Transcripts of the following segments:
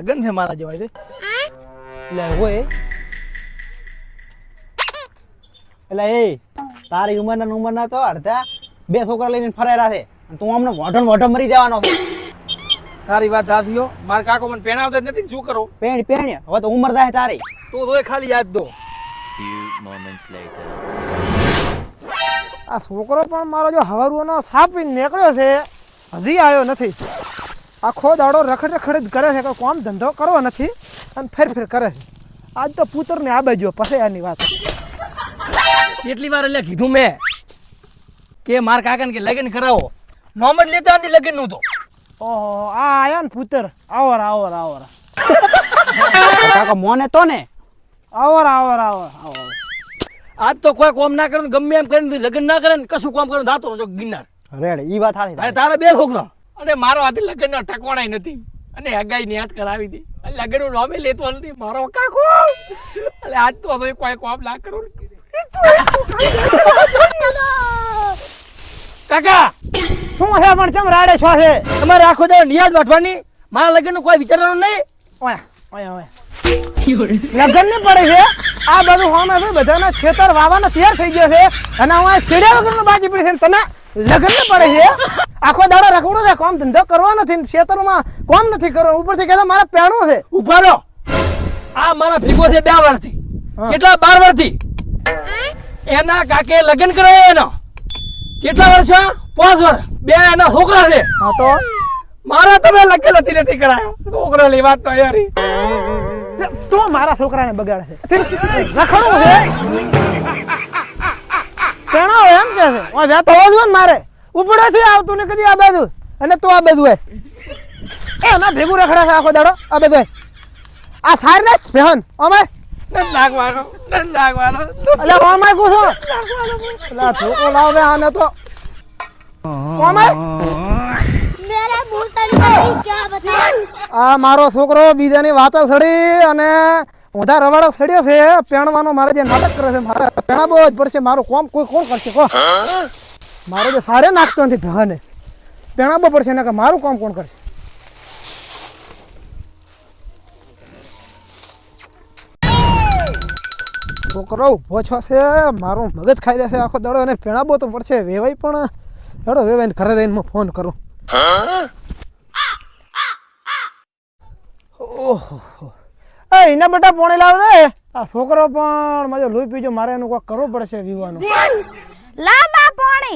લગન છે મારા જેવા છે એટલે હોય એટલે એ તારી ઉંમરના તો અડધા 2 છોકરા લઈને ફરાયરા છે અને તું અમને વોઢો મરી જવાનો છે. તારી વાત સાચી હો. મારા કાકો મને પેણાવતા જ નથી, શું કરું? પેણ હવે તો ઉંમર થાય તારી. તો ખાલી યાદ દો. Few moments later. આ છોકરો પણ મારો જો હવારુનો સાપી નીકળ્યો છે હજી આવ્યો નથી. આખો દાડો રખડ જ કરે છે, કોઈ કામ ધંધો કરવો નથી અને ફેર કરે છે. આજ તો પુત્રને આ બાજુ પછી આની વાત કેટલી વાર એટલે કીધું મેં કે મારા કાકાને કે લગ્ન કરાવો, નોમ જ લેતા નથી લગ્ન નું. તો ઓહો આ આયા ને પુત્ર આવર કાકા મોને તો ને આવર આજ તો કોઈ કામ ના કરે, ગમે એમ કરીને લગ્ન ના કરે ને કશું કામ કરે થાતો જો ગિરનાર. રેડ ઈ વાત સાચી. અરે તારે 2 છોકરા અને મારો હાથે લગ્ન નો ટકવાણાય નથી અને હગાઈ ની હાથ કરાવી દી. લગ્ન નું નામે લેતો નથી મારો કાકો. એટલે આજ તો હવે કોઈ કામ ના કરું. કાકા શું છે પણ ચમ રાડે છો છે તમારે આખો દાડો નિયાદ વાટવાની, મારા લગ્ન નું કોઈ વિચારવાનું નહીં. ઓયા લગન ને પડે છે આ બધું હોમે છે, બધાના ખેતર વાવાના તૈયાર થઈ ગયો છે અને હું છેડ્યા વગરનું બાજી પડી છે તને લગન ને પડે છે. આખો દાડો રખડો છે, કામ ધંધો કરવો નથી, ખેતરમાં કામ નથી કરવાનું, ઉપરથી કહેતા મારા પેણું છે. ઉભા રહો. આ મારા ભેગો છે 2 વર્ષથી, કેટલા 12 વર્ષથી. એના કાકે લગ્ન કરાય એનો કેટલા વર્ષ? 5 વર્ષ. 2 એના છોકરા છે. હા તો મારા તમે લગ્ન નથી કરાયો. છોકરા ની વાત તો યારી. તું મારા છોકરાને બગાડે છે, રખડવું છે પેણો એમ કે છે ઓય વ્યાતો હોજો ને મારે ઉપડેથી આવતું ને કદી આ બાજુ અને તું આ બાજુ હે એ ના ભેગું રખડે છે આખો દાડો આ બાજુ આ સાર ને પહેન અમે નન લાગવાનો અલે ઓમાય કુછો અલા છોકરો લાવ દે આને તો ઓમાય मेरा मुंह तली क्या बता આ મારો છોકરો બીજાની વાતો સડી અને ઊંધા રવાડો સડ્યો છે. પેણવાનો મારે જે નાટક કરે છે મારે પેણાબો જ પડશે. મારું કોમ કોઈ કોણ કરશે કો? મારો જે સારે નાખતો નથી ભેહાને પેણાબો પડશે ને કે મારું કામ કોણ કરશે? છોકરો ઉભો છો છે મારું મગજ ખાઈ દેશે આખો દાડો અને પેણાબો તો પડશે. વેવાઈ પણ હેડો વેવાઈને ઘરે જઈને ફોન કરું. ઓહો એ એના બેટા પોણી લાવ દે. આ છોકરો પણ માજો લોહી પીજો, મારે એનું કોઈ કરવું પડશે વિવાનું. लाबा पानी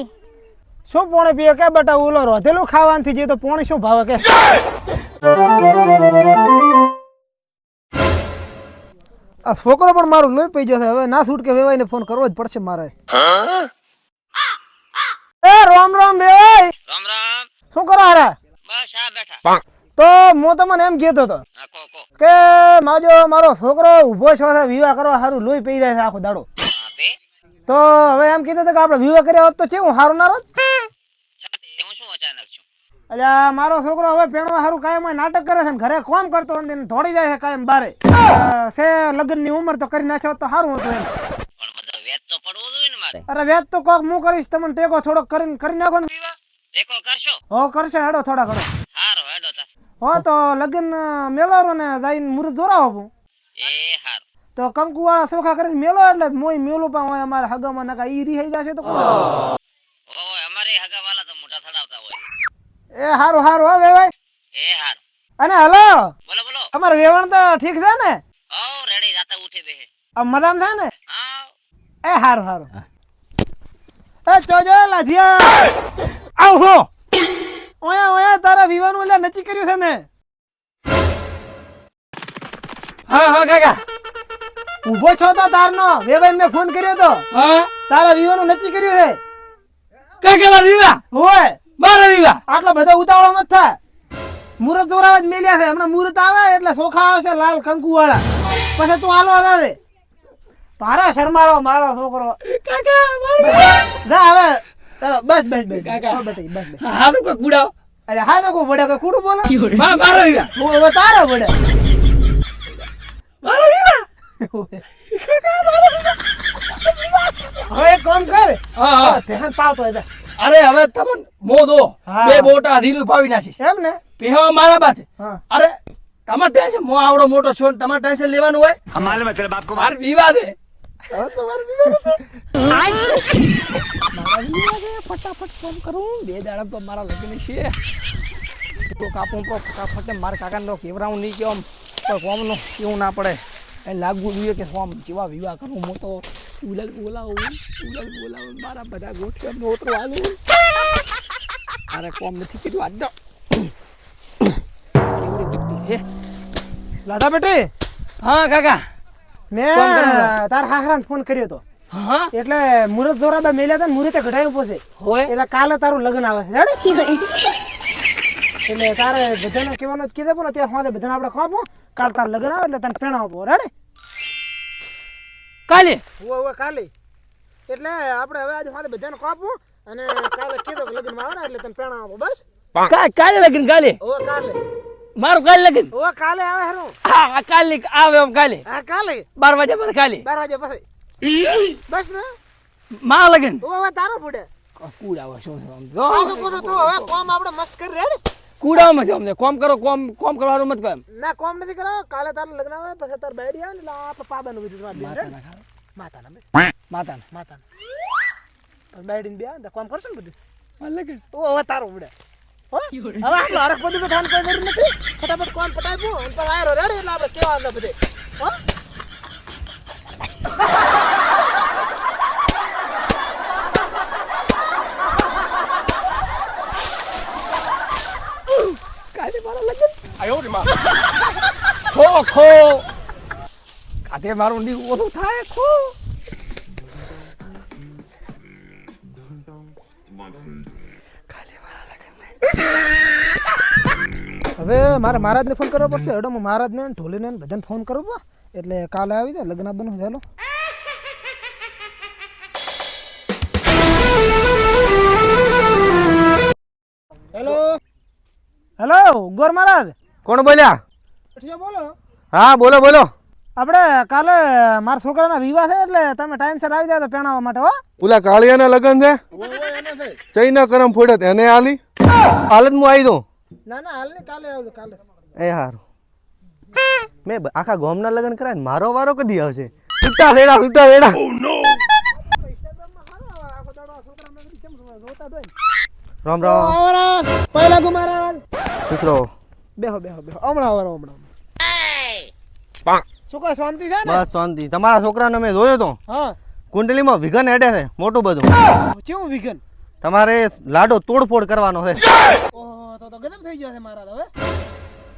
શું પોણી પીએ કે બેટા? ઓલો રોધેલું ખાવાથી જે તો પોણી શું ભાવે કે? આ છોકરો પણ મારું લોહી પી જશે. હવે ના છૂટ કે વેવાઈને ફોન કરવો જ પડશે મારે. એ રામ વેવાઈ. રામ રામ. શું કરો હારા? બસ આ બેઠા. તો હું તમને એમ કહેતો હતો કો કે મારો છોકરો ઊભો છો છે વિવાહ કરવા સારું લોહી પી જાય છે આખો દાડો. તો હવે એમ કીધું હતું કે આપણે વિવાહ કર્યા હોત તો કેવું સારું ના રોત? હું શું અચાનક છું? એટલે મારો છોકરો હવે પેણવા સારું કાયમ નાટક કરે છે ને ઘરે કામ કરતો અને દોડી જાય છે કાયમ બારે. છે લગ્નની ઉંમર તો કરી નાખ્યો તો સારું હતું એમ. પણ બધો વેત તો પડવો જોઈએ ને મારે. અરે વેત તો કોક હું કરીશ, તમને ટેકો થોડોક કરી નાખો ને. ટેકો કરશો? હો કરશે હેડો થોડા ઘણો. હારો હેડો તા. હો તો લગ્ન મેલો ને જઈને મુહૂર્ત જોરાવો. એ હારો. તો કંકુ વાળા સોખા કરીને મેલો એટલે મોય મેલું પણ હોય અમારે હગામાં નકા ઈ રીહાઈ જશે તો કોણ? ઓય અમારે હગા વાલા તો મોટા થડાવતા હોય. એ હારું હો વેવાઈ. એ હારો. અને હલો બોલો બોલો. અમારે વેવણ તો ઠીક છે ને? ઓ રેડી જાતા ઉઠી બેહે. આ મદામ છે ને? હા. એ હારું એ જોજો લાધિયા આવો ઓયા તારા વિવાનું એટલે નક્કી કર્યું છે મેં. હા કાકા. ઊભો છો તો તારનો વેવાઈ મેં ફોન કર્યો તો હા તારા વિવાનું નક્કી કર્યું છે. કાકા મારા વિવાહ. હોય મારા વિવાહ. આટલો બધો ઉતાવળો મત થાય. મુહૂર્ત જોરાવા જ મેલ્યા છે. હમણાં મુહૂર્ત આવે એટલે સોખા આવશે લાલ કંકુ વાળા, પછી તું હાલવા દે. પારા શરમાળો મારો છોકરો. કાકા જા હવે બસ કાકા. હા બેટી બસ. હા તો કોઈ કુડાવ. અરે હા તો કોઈ વડે કોઈ કુડું બોલે મારા વિવાહ. હવે તારો વડે મારા વિવાહ. હવે એક કામ કર. હા પહેન પાવતો હોય અરે હવે તમને મોદો હા. 2 બોટા ધીરું પાવી નાખીશ એમ ને? પેહવા મારા પાસે. હા અરે તમારે ટેન્શન હું આવડો મોટો છો ને તમારે ટેન્શન લેવાનું હોય મારે વિવાદ હે હવે તો મારે વિવાદ હે. મારા વિવાદ હે. ફટાફટ ફોન કરું 2 દાડા તો મારા લગ્ન છે તો કાપું તો ફટાફટ મારા કાકાને કેવરાવું નહીં કે આમ કોઈ કોમનો કેવું ના પડે એ લાગવું જોઈએ કે આમ જેવા વિવાહ કરું હું તો ઉલલ બોલાવું મારા બધા ગોઠિયા નોતરો આલું અરે કોમ નથી કીધું આજ તો કેવડી બુદ્ધિ હે. લાદા બેટી હા કાકા મેં ફોન કર્યો તાર હાહરાને ફોન કર્યો તો હા એટલે મુરત દોરાબા મેલ્યા હતા ને મુરતે ઘટાયું પોસે હોય એટલે કાલે તારું લગ્ન આવે છે રેડી એટલે તારે બધાને કહેવાનું જ કીધે પણ અત્યારે હોદે બધાને આપણે ખાપો કાલ તાર લગ્ન આવે એટલે તને પેણાવો રેડી કાલે ઓવે કાલે એટલે આપણે હવે આજે હોદે બધાને ખાપો અને કાલે કીધો કે લગ્નમાં આવે ને એટલે તને પેણાવો બસ કાલે લગન કાલે ઓવે કાલે મારું કાલે લગન ઓવે કાલે આવે હરું હા કાલે આવે આમ કાલે હા કાલે 12 વાગ્યા પછી કાલે 12 વાગે પછી બસ ને માં લગન ઓવે તારો પડે કુડાવા શું છે આમ જો પાછું પૂછું તું હવે કોમ આપણે મસ્ત કરી રેડી કુડામાં છે અમને કોમ કરો કોમ કરવાનું મત કહો એમ. ના કોમ નથી કરાવ કાલે તારું લગ્ન આવે પછી તાર બાયડી આવે ને એટલે આ પાબાનું બધું વાત માતાના બે માતાને માતાના પછી બાયડીને બે આવે ને તો કોમ કરશું ને બધું માં લગન ઓ હવે તારો ઉડે હો હવે આટલો હરખ બધું બધાને કોઈ જરૂર નથી ફટાફટ કોમ પટાવ્યું અને પછી આયરો રેડી એટલે આપણે કેવા અંદર બધે હો કાલે મારા લગન આયો રે માં ખો ખો કાતે મારું ની ઓછું થાય ખો હવે મારે મહારાજને ફોન કરવો પડશે હેડો હું મહારાજને ઢોલીને બધાને ફોન કરું બા એટલે કાલે આવી જાય લગ્ન બનો વહેલો હેલો હેલો ગોર મહારાજ કોણ બોલ્યા? બોલો હા બોલો બોલો. આપણે કાલે મારા છોકરાના વિવાહ છે એટલે તમે ટાઈમસર આવી જાવ તો પેણાવવા માટે હો ઓલા કાળિયાના લગન છે ચૈના કરમ ફોડત એને આલી હાલત હું આવી દઉં. ના ના હાલ ને કાલે આવજો કાલે એ હારું મેં આખા ગામના લગન કરાય ને મારો વારો કદી આવશે? છૂટા રેડા રામ રામ પહેલા ગુમારા મિત્રો બેહો બેહો બેહો હમણાં આવરો હમણાં શું કહે શાંતિ છે ને બસ શાંતિ. તમારા છોકરાને મેં જોયો તો હા કુંડલીમાં વિઘન હેડે છે મોટું બધું. કેવું વિઘન તમારે લાડો તોડફોડ કરવાનો છે. ઓહો તો ગજબ થઈ ગયો છે મારા તો હવે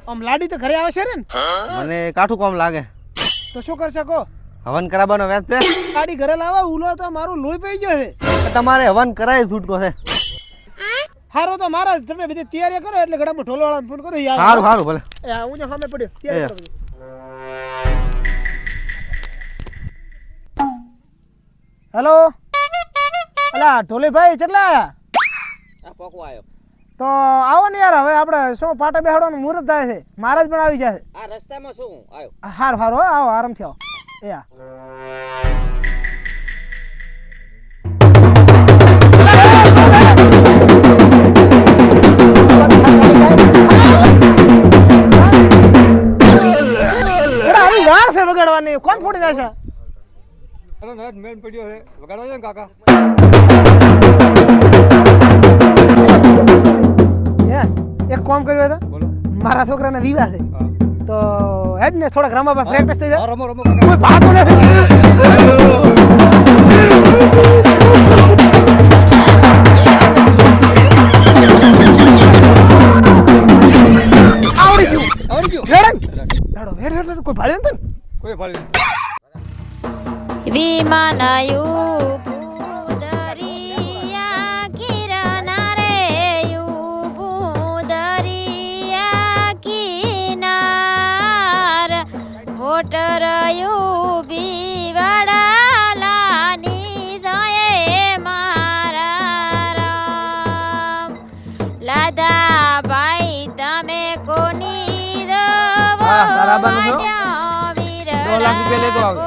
આમ લાડી તો ઘરે આવે છે ને મને કાઠું કામ લાગે. તો શું કરશે કો હવન કરાવવાનો વ્યાજ છે. લાડી ઘરે લાવવા ઉલો તો મારું લોહી પી ગયો છે તમારે હવન કરાય છૂટકો છે. હારો તો મારા તમે બધી તૈયારી કરો એટલે ઘડામાં ઢોલવાળાને ફોન કરો યાર સારું સારું ભલે. હું જો સામે પડ્યો તૈયારી કરો હેલો અલા ઢોલીભાઈ કેટલા આયા આ પોકો આવ્યો તો આવો ને યાર હવે આપણે શું પાટા બેહાડવાનું મુહૂર્ત થાય છે મહારાજ પણ આવી જશે આ રસ્તામાં શું આવ્યો હારું હારું હો આવો આરામથી આવો એ હા વાર છે વગાડવાની કોણ ફોડી જાય છે એક કામ કર્યું હતા મારા છોકરાના વિવાહ છે તો હેડ ને થોડાક રમવા પ્રેક્ટિસ થઈ જાય કોઈ ભાતો નથી આવડી ગયું રેડન હેડો હેડ કોઈ ભાડે નથી કોઈ ભાડે વિમાનયું દરિયા કિનારે દરિયા કિનાર મોટરયું બીવડાલાની જાય મારા રામ લાદા ભાઈ તમે કોની તારા બાનું છો? 2 લાખ રૂપિયા લેતો આવ.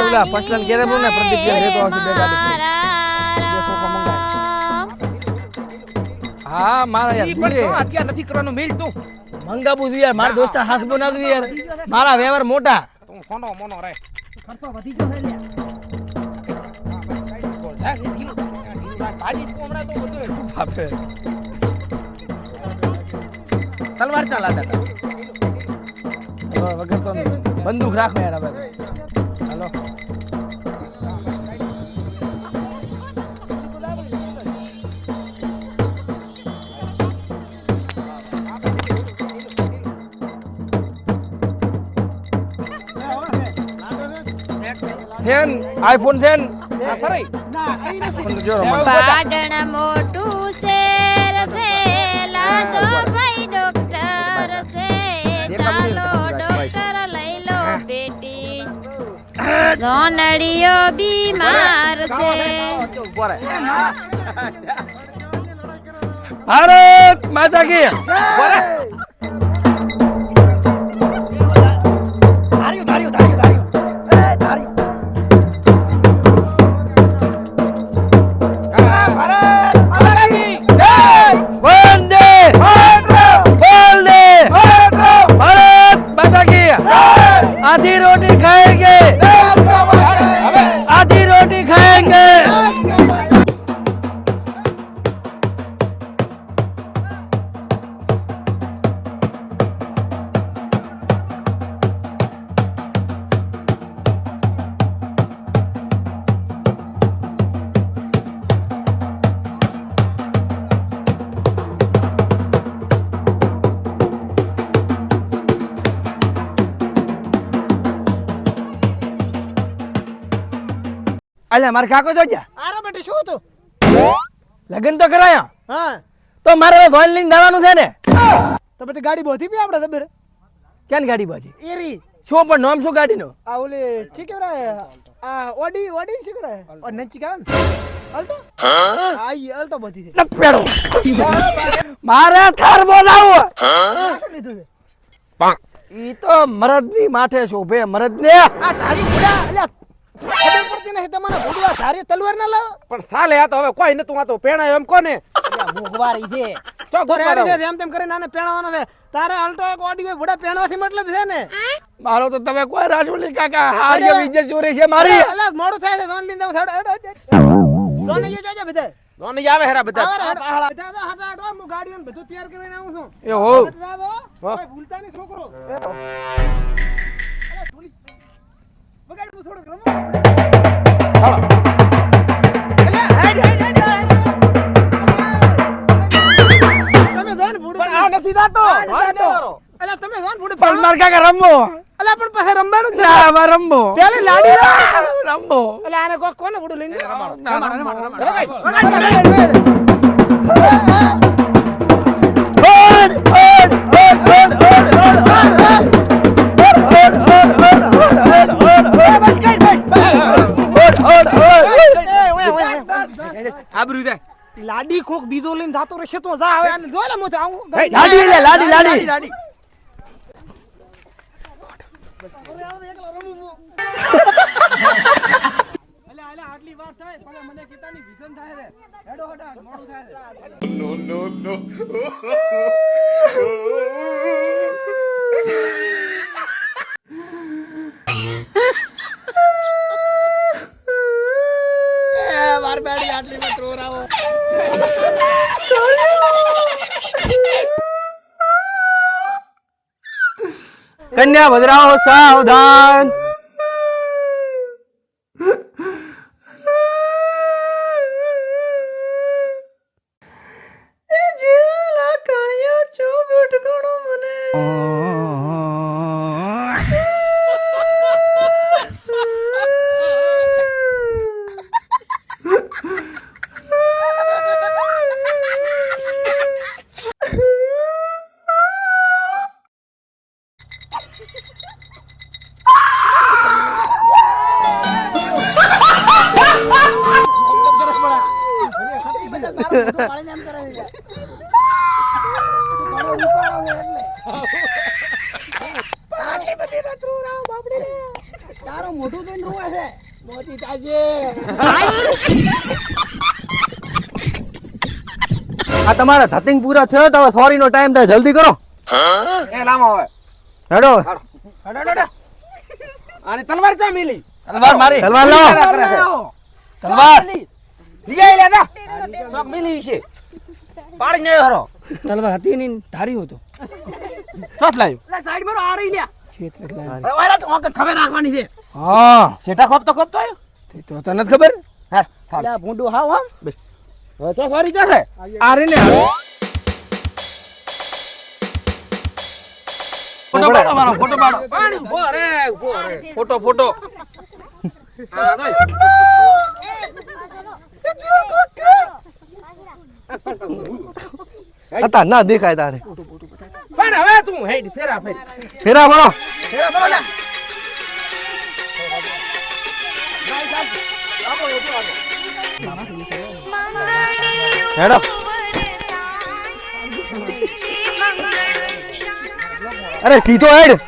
ઓલા પર્સનલ કેરે બોલ ને પ્રદીપ લેતો આવશે 2 ગાડી. હા મારા યાર ઈ પણ જોઈએ. તો અત્યારે નથી કરવાનું મેલ તું મંગાવું છું યાર મારા દોસ્ત હાથ બનાવ્યું યાર મારા વ્યવહાર મોટા તું ફોનો મોનો રે ખર્ચો વધી ગયો છે લ્યા. ભાજી તું હમણાં તો બધું બાપે. તલવાર ચાલા દાદા હવે વગર તો બંદૂક રાખો યાર હવે હાલો ફેન આઈફોન ફેન આ ફરી પણ જો પાટણ મોટું શેર છે લાદો ભાઈ ડોક્ટર છે ચાલો ડોક્ટર લઈ લો બેટી ગોનડીઓ બીમાર છે ભારત માતા કી ધાર્યું ધાર્યું ધાર્યું ધાર્યું એ ધાર્યું વંદે વંદે ભારત માતા કી आधी रोटी खाएंगे आधी रोटी खाएंगे અલ્યા મારે કાકો જો જા આરો બેટી શું હતું લગન તો કરાયા હા તો મારે ધોન લઈને જવાનું છે ને તો પછી ગાડી બોધી પી આપણે ખબર ક્યાં ગાડી બાજી એરી શું પણ નામ શું ગાડીનો આ ઓલી ચી કેવરાય આ ઓડી ઓડી ચી કેવરાય ઓ નચી કાન અલ્ટો આ ઈ અલ્ટો બોધી છે લપેડો મારે થાર બોલાવો શું લીધું છે ઈ તો મરદની માથે શોભે મરદને આ ધારી બુડા અલ્યા ખબર પડતી નથી તમારા ભૂડવા ધારી તલવાર ના લાવો પણ સાલે આ તો હવે કોઈ નતું આ તો પેણા એમ કોને મોઘવારી છે ચો ગોરાડી છે એમ તેમ કરીને આને પેણાવાનો છે તારે અલ્ટો એક ઓડી હોય બુડા પેણવાથી મતલબ છે ને મારો તો તમે કોઈ રાજુલી કાકા હારી ઇજ્જત ચોરી છે મારી અલ્યા મોડું થાય છે જોન લીન દઉં થોડો જોને જો જોજે બધા જોને આવે હેરા બધા બધા તો હટા હટો હું ગાડીઓ ને બધું તૈયાર કરીને આવું છું એ હો બધા તો કોઈ ભૂલતા નહીં છોકરો અલ્યા ઢોલી બગાડ હું થોડું રમો હાલો અલ્યા હેડ હેડ હેડ તમે જોન ભૂડું પણ આ નથી દાતો અલ્યા તમે જોન ભૂડું પણ માર કાકા રમવો અલ્યા પણ પછી રમવાનું છે ના માર રમવો પેલે લાડી રમવો અલ્યા આને કોને ભૂડું લઈને લાડી કોક બીજો લઈને જાતો રહેશે તો જા હવે આને જોઈ લે મોતે આવું લાડી લે લાડી લાડી અલ્યા આટલી વાર થાય પણ મને કેતાની વિઝન થાય રે હેડો હટા મોડું થાય માર બેડી આટલી માં ત્રોરાવો કન્યા ભદ્રાઓ સાવધાન તારો મોઢું જોઈને રોવે છે મોતી તાજે આ તમારા ધતિંગ પૂરા થયો તો સોરી નો ટાઈમ થાય, જલ્દી કરો. એ લામો હવે હેડો આને તલવાર ચા મિલી તલવાર મારી તલવાર લો. તલવાર લીયા લે ના ચોક મિલી છે પાડી ને હરો તલવાર હતી નહીં ધારી હતો ચોથ લાયો લે સાઈડ માં આ રહી લ્યા ક્ષેત્ર લાવી. હવે વાયરસ ઓકે ખબર રાખવાની છે હા સેટા ખોપ તો આયો તે તો તને નથી ખબર હા અલ્યા ભૂંડું હાવ આમ હવે ચો સોરી ચો છે આ રે ને ફોટો પાડો મારો ફોટો પાડો પાણી ઉભો રે ફોટો ફોટો હા ભાઈ હતા ના દેખાય તારે. પણ હવે તું હેડ ફેરા ફેર ફેરા ભરો. ફેરા બોલો લે હેડો. અરે સીધો હેડ.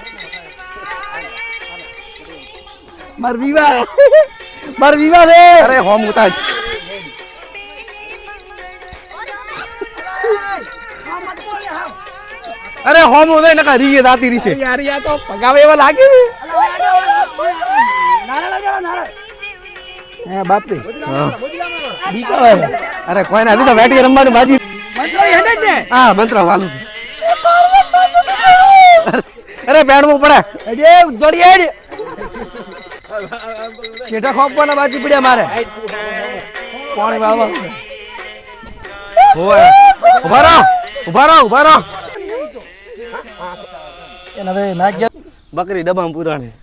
માર વિવાહ છે અરે હોમ ઉતાર. અરે હોમ ઉતાર નકા રીએ દાતી રીસે. યાર યા તો પગાવે એવા લાગે ને હે બાપરે બીકા હોય અરે કોઈ ના તો બેટી રમવાની બાજી. મંત્રી હેડે ને હા મંત્ર વાલું. અરે પેડવું પડે. અરે ઉદડી હેડ કેટા ખોપવાના બાજી પડ્યા મારે પાણી વાળવા ઓય ઉભા રહો ઉભા રહો ઉભા રહો. એને હવે નાખ ગયા બકરી ડબામ પુરાણી.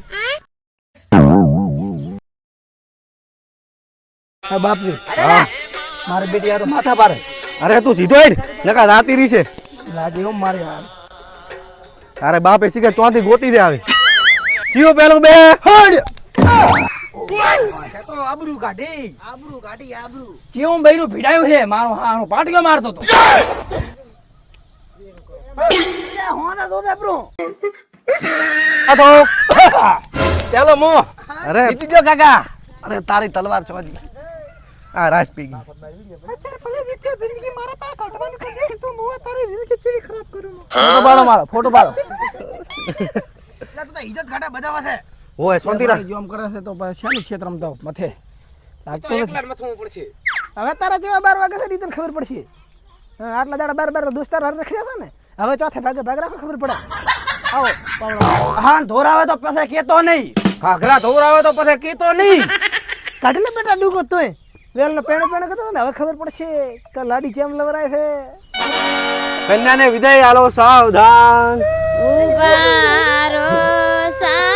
હા બાપરે હા મારે બેટી યાર માથા પારે અરે તું સીધો હેડ નકા દાતી રીસે. લાગે એમ મારે યાર તારે બાપે શીખે ચોથી ગોતી દે આવે. જીવો પેલું બે હડ. તો આબરૂ કાઢી ચેવું બૈરું ભીડાયું છે મારો હારો પાટિયો મારતો તો આ તો ચાલો મો અરે જીતી ગયો કાકા અરે તારી તલવાર ચોજી. આ રાસ પી ગઈ. ફોટો પાડો મારો ફોટો પાડો ઇજ્જત ઘાટા બધાવા છે ઓય શાંતિ રાખ. જોમ કરે છે તો પછી શેની ક્ષેત્ર રમતો મથે લાગતો તો નથી. એકલા મથવું પડશે હવે તારા જેવા 12 વાગે છે તને ખબર પડશે હા, આટલા દાડા 12 દોસ્તાર હારે રખડ્યા છે ને હવે ચોથે ભાગે ભાગ રાખો ખબર પડે આવો પાવડો હા ધોરાવે તો પછી કેતો નહીં ઘાઘરા ધોરાવે તો પછી કેતો નહીં કાઢી લે બેટા ડૂગો તોય વેલનો પેણો પેણો કરતો ને હવે ખબર પડશે કે લાડી જેમ લવરાય છે કન્યાને વિદાય આલો સાવધાન. ઉભારો સા